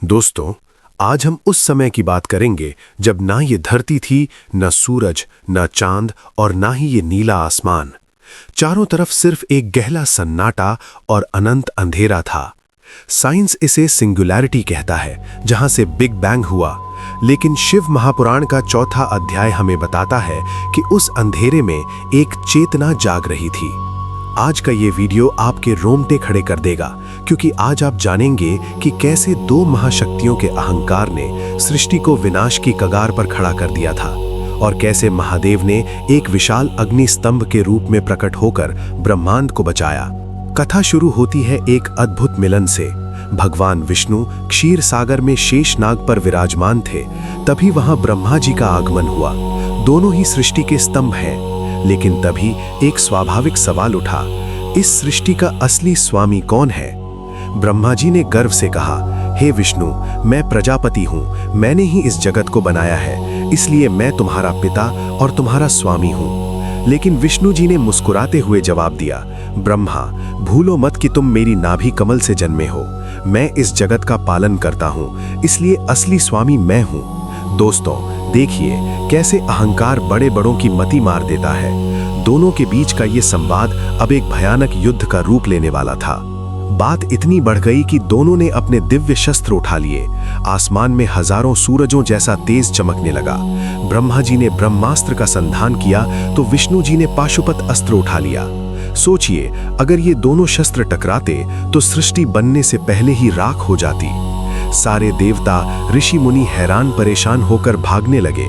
दोस्तों, आज हम उस समय की बात करेंगे जब ना ये धरती थी, न सूरज, न चांद और ना ही ये नीला आसमान। चारों तरफ सिर्फ एक गहरा सन्नाटा और अनंत अंधेरा था। साइंस इसे सिंगुलैरिटी कहता है, जहां से बिग बैंग हुआ। लेकिन शिव महापुराण का चौथा अध्याय हमें बताता है कि उस अंधेरे में एक चेतना जाग रही थी। आज का ये वीडियो आपके रोंगटे खड़े कर देगा, क्योंकि आज आप जानेंगे कि कैसे दो महाशक्तियों के अहंकार ने सृष्टि को विनाश की कगार पर खड़ा कर दिया था और कैसे महादेव ने एक विशाल अग्नि स्तंभ के रूप में प्रकट होकर ब्रह्मांड को बचाया। कथा शुरू होती है एक अद्भुत मिलन से। भगवान विष्णु क्षीर सागर में शेषनाग पर विराजमान थे। तभी वहां ब्रह्मा जी का आगमन हुआ। दोनों ही सृष्टि के स्तंभ हैं। लेकिन तभी एक स्वाभाविक सवाल उठा, इस सृष्टि का असली स्वामी कौन है? ब्रह्मा जी ने गर्व से कहा, हे विष्णु, मैं प्रजापति हूँ, मैंने ही इस जगत को बनाया है, इसलिए मैं तुम्हारा पिता और तुम्हारा स्वामी हूँ। लेकिन विष्णु जी ने मुस्कुराते हुए जवाब दिया, ब्रह्मा, भूलो मत कि तुम मेरी नाभि कमल से जन्मे हो। मैं इस जगत का पालन करता हूँ, इसलिए असली स्वामी मैं हूँ। दोस्तों, देखिए कैसे अहंकार बड़े बड़ों की मति मार देता है। दोनों के बीच का ये संवाद अब एक भयानक युद्ध का रूप लेने वाला था। बात इतनी बढ़ गई कि दोनों ने अपने दिव्य शस्त्र उठा लिए। आसमान में हजारों सूरजों जैसा तेज चमकने लगा। ब्रह्मा जी ने ब्रह्मास्त्र का संधान किया तो विष्णु जी ने पाशुपत अस्त्र उठा लिया। सोचिए, अगर ये दोनों शस्त्र टकराते तो सृष्टि बनने से पहले ही राख हो जाती। सारे देवता, ऋषि मुनि हैरान परेशान होकर भागने लगे।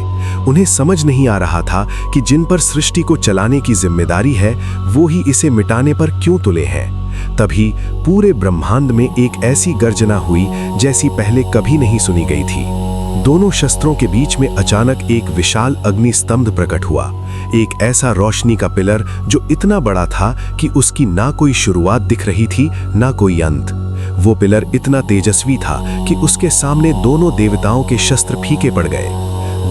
उन्हें समझ नहीं आ रहा था कि जिन पर सृष्टि को चलाने की जिम्मेदारी है, वो ही इसे मिटाने पर क्यों तुले हैं। तभी पूरे ब्रह्मांड में एक ऐसी गर्जना हुई जैसी पहले कभी नहीं सुनी गई थी। दोनों शस्त्रों के बीच में अचानक एक विशाल अग्नि स्तंभ प्रकट हुआ। एक ऐसा रोशनी का पिलर जो इतना बड़ा था कि उसकी ना कोई शुरुआत दिख रही थी, ना कोई अंत। वो पिलर इतना तेजस्वी था कि उसके सामने दोनों देवताओं के शस्त्र फीके पड़ गए।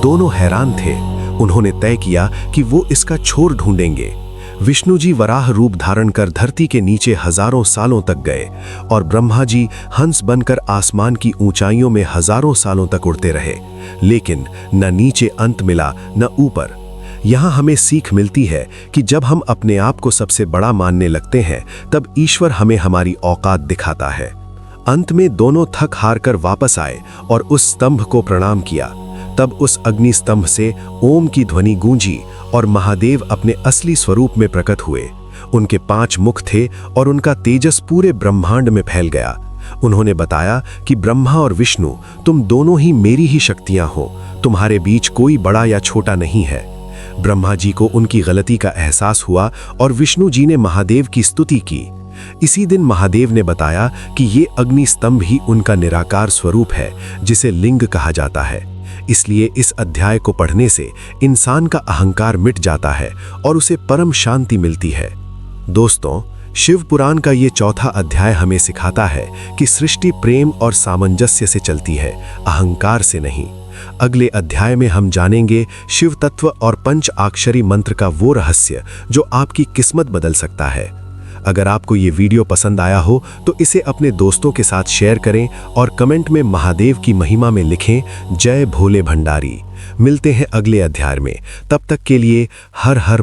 दोनों हैरान थे। उन्होंने तय किया कि वो इसका छोर ढूंढेंगे। विष्णु जी वराह रूप धारण कर धरती के नीचे हजारों सालों तक गए और ब्रह्मा जी हंस बनकर आसमान की ऊंचाइयों में हजारों सालों तक उड़ते रहे। लेकिन न नीचे अंत मिला, न ऊपर। यहाँ हमें सीख मिलती है कि जब हम अपने आप को सबसे बड़ा मानने लगते हैं, तब ईश्वर हमें हमारी औकात दिखाता है। अंत में दोनों थक हार कर वापस आए और उस स्तंभ को प्रणाम किया। तब उस अग्नि स्तंभ से ओम की ध्वनि गूंजी और महादेव अपने असली स्वरूप में प्रकट हुए। उनके 5 मुख थे और उनका तेजस पूरे ब्रह्मांड में फैल गया। उन्होंने बताया कि ब्रह्मा और विष्णु, तुम दोनों ही मेरी ही शक्तियां हो, तुम्हारे बीच कोई बड़ा या छोटा नहीं है। ब्रह्मा जी को उनकी गलती का एहसास हुआ और विष्णु जी ने महादेव की स्तुति की। इसी दिन महादेव ने बताया कि ये अग्नि स्तंभ ही उनका निराकार स्वरूप है, जिसे लिंग कहा जाता है। इसलिए इस अध्याय को पढ़ने से इंसान का अहंकार मिट जाता है और उसे परम शांति मिलती है। दोस्तों, शिव पुराण का ये चौथा अध्याय हमें सिखाता है कि सृष्टि प्रेम और सामंजस्य से चलती है, अहंकार से नहीं। अगले अध्याय में हम जानेंगे शिव तत्व और पंच अक्षरी मंत्र का वो रहस्य जो आपकी किस्मत बदल सकता है। अगर आपको ये वीडियो पसंद आया हो तो इसे अपने दोस्तों के साथ शेयर करें और कमेंट में महादेव की महिमा में लिखें, जय भोले भंडारी। मिलते हैं अगले अध्याय में। तब तक के लिए हर हर